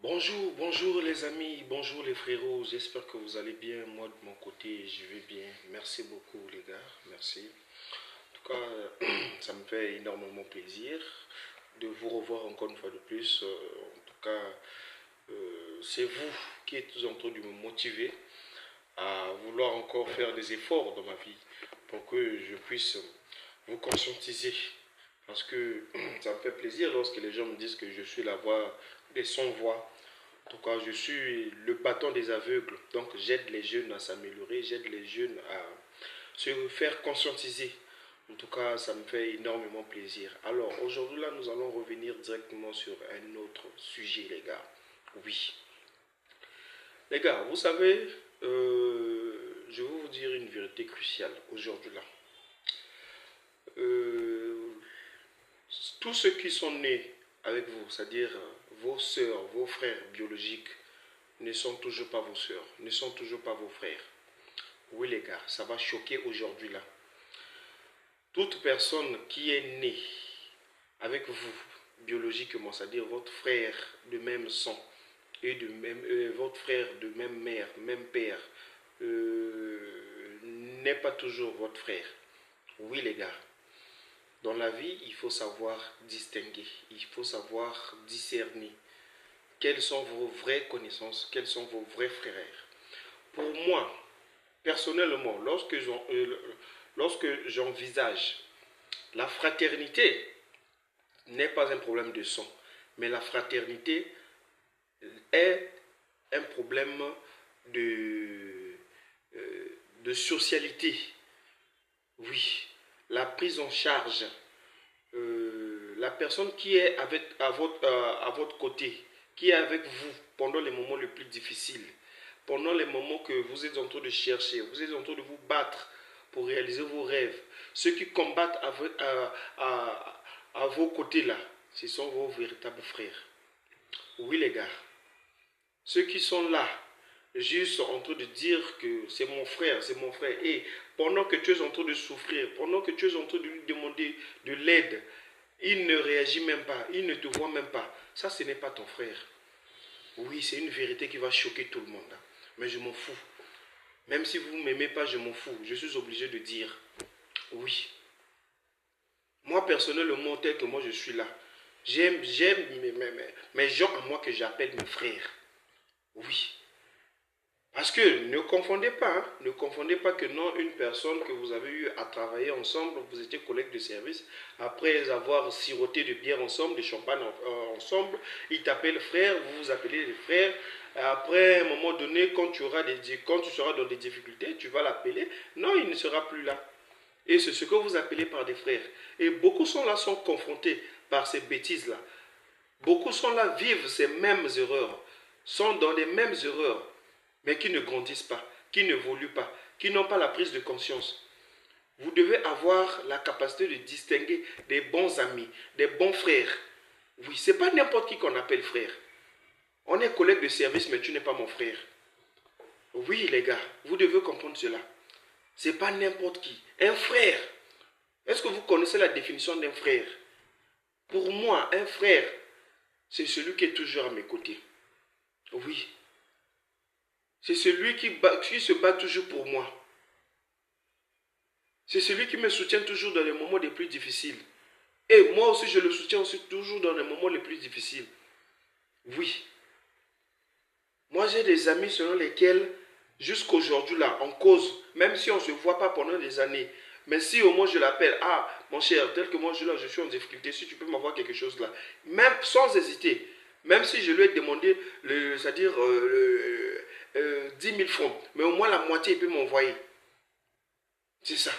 Bonjour les amis, bonjour les frérots, j'espère que vous allez bien. Moi de mon côté, je vais bien. Merci beaucoup les gars, merci. En tout cas, ça me fait énormément plaisir de vous revoir encore une fois de plus. En tout cas, c'est vous qui êtes en train de me motiver à vouloir encore faire des efforts dans ma vie pour que je puisse vous conscientiser. Parce que ça me fait plaisir lorsque les gens me disent que je suis la voix des sans-voix. En tout cas, je suis le bâton des aveugles. Donc, j'aide les jeunes à s'améliorer, j'aide les jeunes à se faire conscientiser. En tout cas, ça me fait énormément plaisir. Alors, aujourd'hui, là, nous allons revenir directement sur un autre sujet, les gars. Oui. Les gars, vous savez, je vais vous dire une vérité cruciale aujourd'hui, là. Euh, Tous ceux qui sont nés avec vous, c'est-à-dire vos sœurs, vos frères biologiques, ne sont toujours pas vos sœurs, ne sont toujours pas vos frères. Oui les gars, ça va choquer aujourd'hui là. Toute personne qui est née avec vous, biologiquement, c'est-à-dire votre frère de même sang, et de même, votre frère de même mère, même père, n'est pas toujours votre frère. Oui les gars, dans la vie, il faut savoir distinguer, il faut savoir discerner quelles sont vos vraies connaissances, quels sont vos vrais frères. Pour moi, personnellement, lorsque j'envisage la fraternité, n'est pas un problème de sang, mais la fraternité est un problème de, de socialité. Oui, la prise en charge, la personne qui est à votre côté, qui est avec vous pendant les moments les plus difficiles, pendant les moments que vous êtes en train de chercher, vous êtes en train de vous battre pour réaliser vos rêves, ceux qui combattent à vos côtés là, ce sont vos véritables frères. Oui les gars, ceux qui sont là, juste en train de dire que c'est mon frère, c'est mon frère, et pendant que tu es en train de souffrir, pendant que tu es en train de lui demander de l'aide, il ne réagit même pas, il ne te voit même pas. Ça, ce n'est pas ton frère. Oui, c'est une vérité qui va choquer tout le monde, hein. Mais je m'en fous. Même si vous ne m'aimez pas, je m'en fous. Je suis obligé de dire oui. Moi, personnellement, tel que moi je suis là, j'aime mes gens à moi que j'appelle mes frères. Oui. Parce que ne confondez pas, hein, ne confondez pas que non, une personne que vous avez eu à travailler ensemble, vous étiez collègues de service, après avoir siroté de bière ensemble, de champagne ensemble, il t'appelle frère, vous vous appelez les frères. Après, à un moment donné, quand tu seras dans des difficultés, tu vas l'appeler. Non, il ne sera plus là. Et c'est ce que vous appelez par des frères. Et beaucoup sont là, sont confrontés par ces bêtises-là. Beaucoup sont là, vivent ces mêmes erreurs, sont dans les mêmes erreurs, mais qui ne grandissent pas, qui n'évoluent pas, qui n'ont pas la prise de conscience. Vous devez avoir la capacité de distinguer des bons amis, des bons frères. Oui, c'est pas n'importe qui qu'on appelle frère. On est collègue de service, mais tu n'es pas mon frère. Oui, les gars, vous devez comprendre cela. C'est pas n'importe qui. Un frère. Est-ce que vous connaissez la définition d'un frère? Pour moi, un frère, c'est celui qui est toujours à mes côtés. Oui. C'est celui qui se bat toujours pour moi. C'est celui qui me soutient toujours dans les moments les plus difficiles. Et moi aussi, je le soutiens aussi toujours dans les moments les plus difficiles. Oui. Moi, j'ai des amis selon lesquels, jusqu'aujourd'hui, là, on cause, même si on ne se voit pas pendant des années, mais si au moins je l'appelle, ah, mon cher, tel que moi, je suis en difficulté, si tu peux m'avoir quelque chose là, même sans hésiter, même si je lui ai demandé, c'est-à-dire 10 000 francs, mais au moins la moitié, il peut m'envoyer. C'est ça.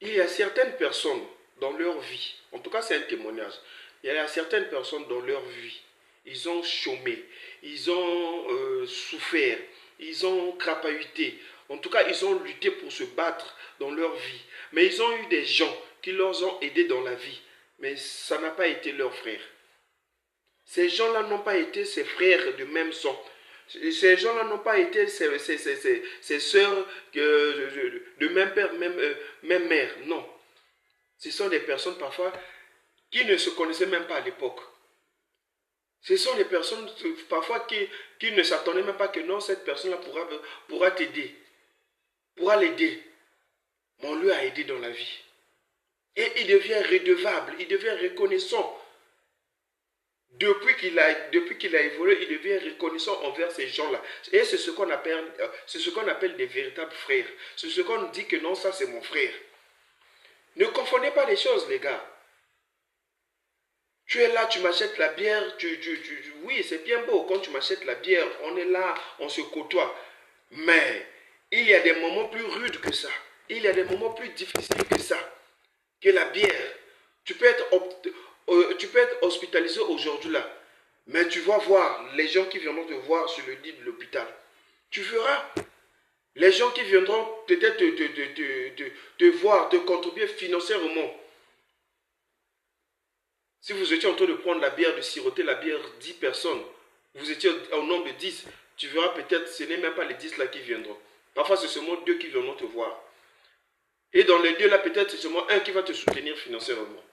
Il y a certaines personnes dans leur vie, en tout cas c'est un témoignage, il y a certaines personnes dans leur vie, ils ont chômé, ils ont souffert, ils ont crapahuté, en tout cas ils ont lutté pour se battre dans leur vie, mais ils ont eu des gens qui leur ont aidés dans la vie, mais ça n'a pas été leur frère. Ces gens-là n'ont pas été ses frères de même sang. Ces gens-là n'ont pas été ses sœurs de même père, même mère. Non. Ce sont des personnes parfois qui ne se connaissaient même pas à l'époque. Ce sont les personnes parfois qui ne s'attendaient même pas que non, cette personne-là pourra t'aider, pourra l'aider. Mais on lui a aidé dans la vie. Et il devient redevable, il devient reconnaissant. Depuis qu'il a évolué, il devient reconnaissant envers ces gens-là. Et c'est ce qu'on appelle des véritables frères. C'est ce qu'on dit que non, ça c'est mon frère. Ne confondez pas les choses, les gars. Tu es là, tu m'achètes la bière, oui, c'est bien beau quand tu m'achètes la bière, on est là, on se côtoie. Mais il y a des moments plus rudes que ça. Il y a des moments plus difficiles que ça. Que la bière. Tu peux être hospitalisé aujourd'hui là. Mais tu vas voir les gens qui viendront te voir sur le lit de l'hôpital. Tu verras. Les gens qui viendront peut-être te voir, te contribuer financièrement. Si vous étiez en train de prendre la bière, de siroter la bière 10 personnes, vous étiez au nombre de 10, tu verras peut-être, ce n'est même pas les 10 là qui viendront. Parfois, c'est seulement 2 qui viendront te voir. Et dans les 2 là, peut-être, c'est seulement un qui va te soutenir financièrement.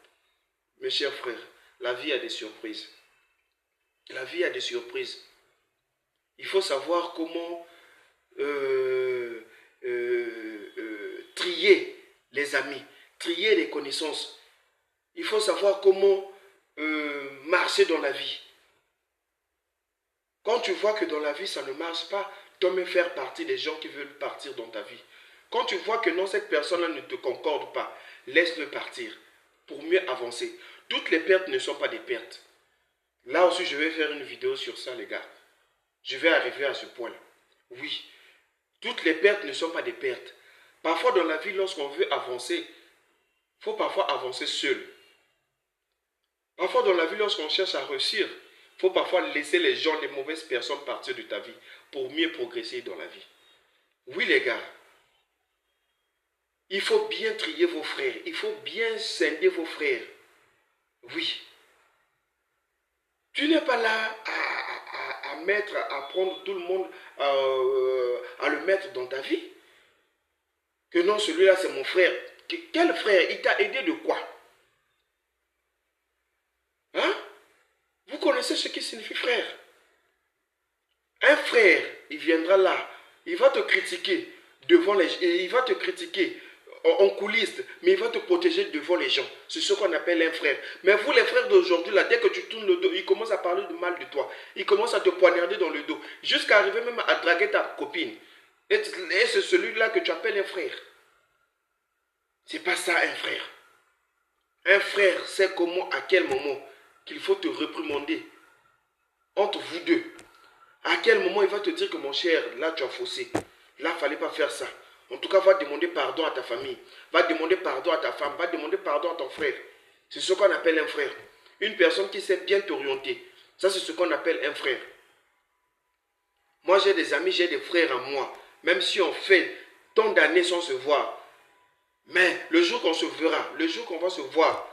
Mes chers frères, la vie a des surprises. La vie a des surprises. Il faut savoir comment trier les amis, trier les connaissances. Il faut savoir comment marcher dans la vie. Quand tu vois que dans la vie ça ne marche pas, toi-même faire partie des gens qui veulent partir dans ta vie. Quand tu vois que non, cette personne-là ne te concorde pas, laisse-le partir pour mieux avancer. Toutes les pertes ne sont pas des pertes. Là aussi, je vais faire une vidéo sur ça, les gars. Je vais arriver à ce point-là. Oui, toutes les pertes ne sont pas des pertes. Parfois dans la vie, lorsqu'on veut avancer, il faut parfois avancer seul. Parfois dans la vie, lorsqu'on cherche à réussir, il faut parfois laisser les gens, les mauvaises personnes partir de ta vie pour mieux progresser dans la vie. Oui les gars, il faut bien trier vos frères, il faut bien scinder vos frères. Oui. Tu n'es pas là à prendre tout le monde, à le mettre dans ta vie. Que non, celui-là c'est mon frère. Quel frère? Il t'a aidé de quoi? Hein? Vous connaissez ce qui signifie frère? Un frère, il viendra là, il va te critiquer il va te critiquer en coulisses, mais il va te protéger devant les gens. C'est ce qu'on appelle un frère. Mais vous, les frères d'aujourd'hui, là, dès que tu tournes le dos, ils commencent à parler de mal de toi. Ils commencent à te poignarder dans le dos, jusqu'à arriver même à draguer ta copine. Et c'est celui-là que tu appelles un frère. C'est pas ça un frère. Un frère sait comment, à quel moment qu'il faut te réprimander entre vous deux. À quel moment il va te dire que mon cher, là tu as faussé. Là, il ne fallait pas faire ça. En tout cas, va demander pardon à ta famille. Va demander pardon à ta femme. Va demander pardon à ton frère. C'est ce qu'on appelle un frère. Une personne qui sait bien t'orienter. Ça, c'est ce qu'on appelle un frère. Moi, j'ai des amis, j'ai des frères à moi. Même si on fait tant d'années sans se voir. Mais le jour qu'on se verra, le jour qu'on va se voir,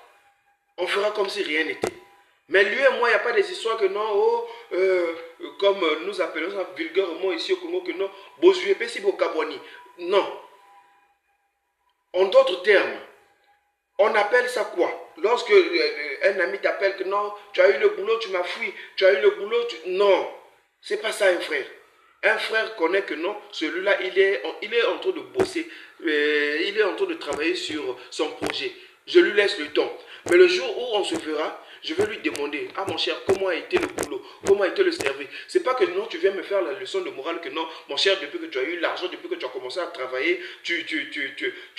on fera comme si rien n'était. Mais lui et moi, il n'y a pas des histoires que non, comme nous appelons ça vulgairement ici au Congo, que non, Bozuépé si Bokabwani. Non. En d'autres termes, on appelle ça quoi? Lorsque un ami t'appelle que non, tu as eu le boulot, tu m'as fui, tu as eu le boulot, non. C'est pas ça un frère. Un frère connaît que non, celui-là, il est en train de bosser, il est en train de travailler sur son projet. Je lui laisse le temps. Mais le jour où on se verra, je vais lui demander, ah mon cher, comment a été le boulot? Comment a été le service? C'est pas que non, tu viens me faire la leçon de morale que non, mon cher, depuis que tu as eu l'argent, depuis que tu as commencé à travailler, tu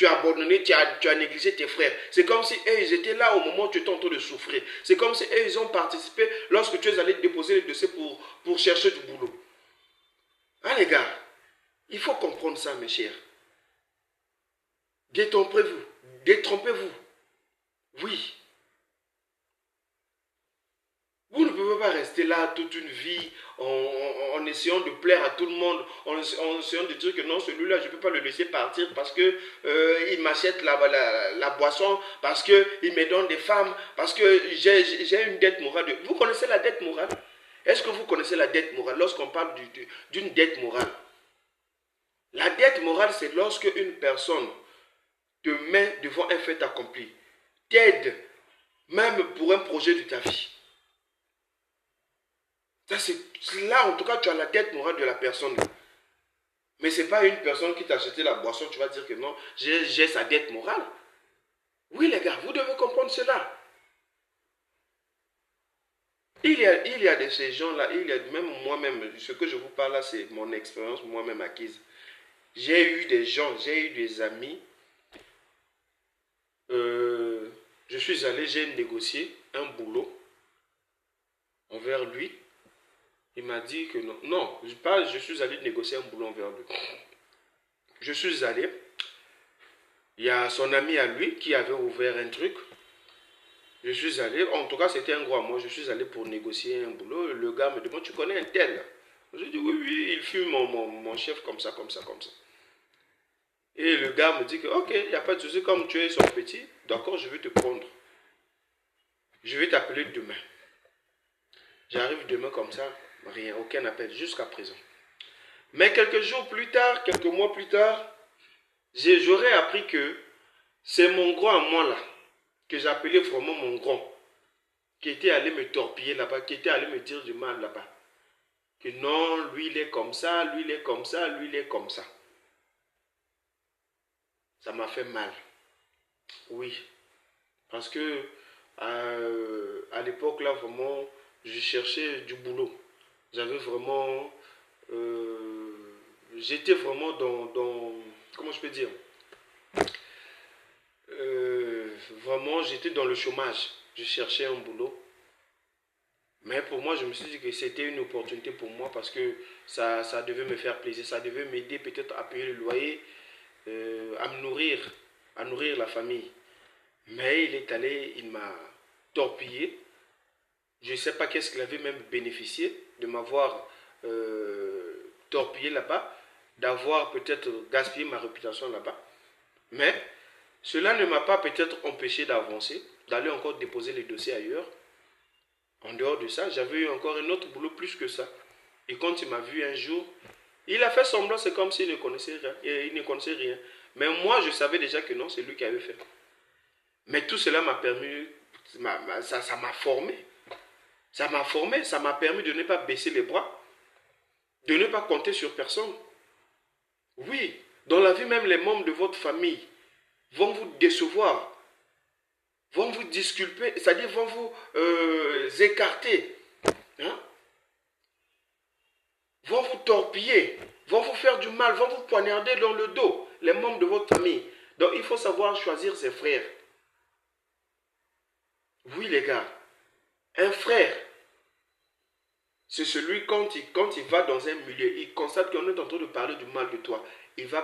as abandonné, tu as négligé tes frères. C'est comme si eux, ils étaient là au moment où tu étais en train de souffrir. C'est comme si eux, ils ont participé lorsque tu es allé déposer les dossiers pour chercher du boulot. Ah les gars, il faut comprendre ça, mes chers. Détrompez-vous. Détrompez-vous. Oui. Vous ne pouvez pas rester là toute une vie en essayant de plaire à tout le monde, en essayant de dire que non, celui-là, je ne peux pas le laisser partir parce qu'il m'achète la boisson, parce qu'il me donne des femmes, parce que j'ai une dette morale. Vous connaissez la dette morale? Est-ce que vous connaissez la dette morale lorsqu'on parle d'une dette morale? La dette morale, c'est lorsque une personne te met devant un fait accompli, t'aide même pour un projet de ta vie. Ça, là, en tout cas, tu as la dette morale de la personne. Mais ce n'est pas une personne qui t'a acheté la boisson, tu vas dire que non, j'ai sa dette morale. Oui, les gars, vous devez comprendre cela. Il y a de ces gens-là, il y a même moi-même, ce que je vous parle là, c'est mon expérience moi-même acquise. J'ai eu des gens, j'ai eu des amis. Euh, je suis allé, j'ai négocié un boulot envers lui. Il m'a dit que non. Non, je suis allé négocier un boulot envers lui. Je suis allé. Il y a son ami à lui qui avait ouvert un truc. Je suis allé, en tout cas c'était un gros à moi, je suis allé pour négocier un boulot. Le gars me demande, tu connais un tel? Je dis, oui, oui, il fut mon chef comme ça, comme ça, comme ça. Et le gars me dit que, ok, il n'y a pas de souci, comme tu es son petit, d'accord, je vais te prendre. Je vais t'appeler demain. J'arrive demain comme ça, rien, aucun appel jusqu'à présent. Mais quelques jours plus tard, quelques mois plus tard, j'aurais appris que c'est mon grand à moi là, que j'appelais vraiment mon grand, qui était allé me torpiller là-bas, qui était allé me dire du mal là-bas. Que non, lui il est comme ça, lui il est comme ça, lui il est comme ça. Ça m'a fait mal. Oui. Parce que à l'époque là, vraiment, je cherchais du boulot. J'avais vraiment... euh, j'étais vraiment comment je peux dire, vraiment, j'étais dans le chômage. Je cherchais un boulot. Mais pour moi, je me suis dit que c'était une opportunité pour moi parce que ça devait me faire plaisir. Ça devait m'aider peut-être à payer le loyer, à nourrir la famille. Mais il est allé, il m'a torpillé. Je ne sais pas qu'est-ce qu'il avait même bénéficié de m'avoir torpillé là-bas, d'avoir peut-être gaspillé ma réputation là-bas. Mais cela ne m'a pas peut-être empêché d'avancer, d'aller encore déposer les dossiers ailleurs. En dehors de ça, j'avais eu encore un autre boulot plus que ça. Et quand il m'a vu un jour, il a fait semblant, c'est comme s'il ne connaissait rien. Et il ne connaissait rien. Mais moi, je savais déjà que non, c'est lui qui avait fait. Mais tout cela m'a permis, ça m'a formé. Ça m'a formé, ça m'a permis de ne pas baisser les bras, de ne pas compter sur personne. Oui, dans la vie même, les membres de votre famille vont vous décevoir, vont vous disculper, c'est-à-dire vont vous écarter, hein? Vont vous torpiller, vont vous faire du mal, vont vous poignarder dans le dos, les membres de votre famille. Donc il faut savoir choisir ses frères. Oui les gars, un frère, c'est celui quand il va dans un milieu, il constate qu'on est en train de parler du mal de toi. Il va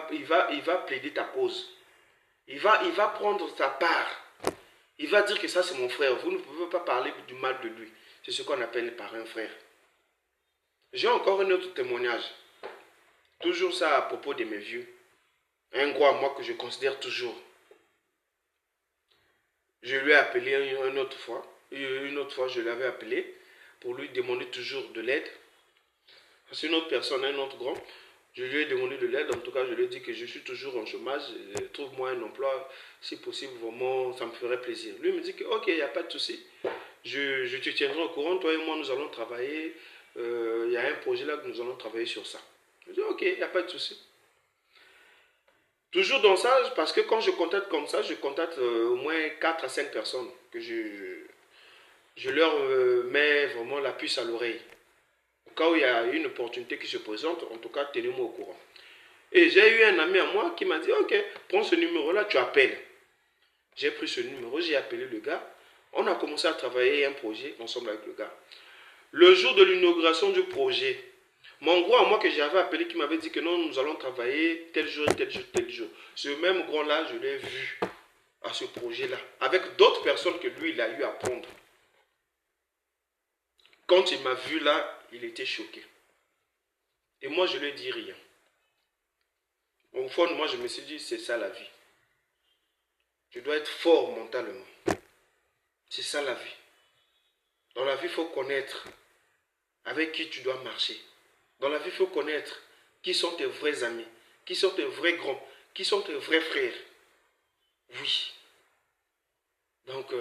plaider ta cause. Il va prendre sa part. Il va dire que ça c'est mon frère. Vous ne pouvez pas parler du mal de lui. C'est ce qu'on appelle par un frère. J'ai encore un autre témoignage. Toujours ça à propos de mes vieux. Un gros à moi que je considère toujours. Je lui ai appelé une autre fois. Une autre fois, je l'avais appelé pour lui demander toujours de l'aide. C'est une autre personne, un autre grand. Je lui ai demandé de l'aide. En tout cas, je lui ai dit que je suis toujours en chômage. Trouve-moi un emploi. Si possible, vraiment, ça me ferait plaisir. Lui me dit que, ok, il n'y a pas de souci. Je te tiendrai au courant. Toi et moi, nous allons travailler. Il y a un projet là que nous allons travailler sur ça. Je dis, ok, il n'y a pas de souci. Toujours dans ça, parce que quand je contacte comme ça, je contacte au moins 4 à 5 personnes que je leur mets vraiment la puce à l'oreille. Au cas où il y a une opportunité qui se présente, en tout cas, tenez-moi au courant. Et j'ai eu un ami à moi qui m'a dit, ok, prends ce numéro-là, tu appelles. J'ai pris ce numéro, j'ai appelé le gars. On a commencé à travailler un projet ensemble avec le gars. Le jour de l'inauguration du projet, mon gros à moi que j'avais appelé qui m'avait dit que non, nous allons travailler tel jour, tel jour, tel jour. Ce même gros-là, je l'ai vu à ce projet-là, avec d'autres personnes que lui, il a eu à prendre. Quand il m'a vu là, il était choqué. Et moi, je ne lui ai dit rien. Au fond de moi, je me suis dit, c'est ça la vie. Tu dois être fort mentalement. C'est ça la vie. Dans la vie, il faut connaître avec qui tu dois marcher. Dans la vie, il faut connaître qui sont tes vrais amis, qui sont tes vrais grands, qui sont tes vrais frères. Oui. Donc,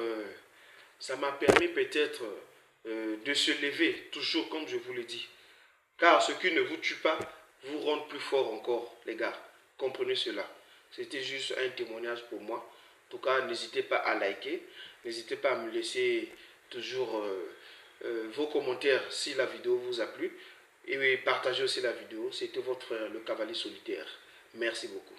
ça m'a permis peut-être de se lever, toujours comme je vous le dis. Car ce qui ne vous tue pas vous rend plus fort encore, les gars. Comprenez cela. C'était juste un témoignage pour moi. En tout cas, n'hésitez pas à liker. N'hésitez pas à me laisser toujours vos commentaires si la vidéo vous a plu. Et partagez aussi la vidéo. C'était votre frère, le Cavalier Solitaire. Merci beaucoup.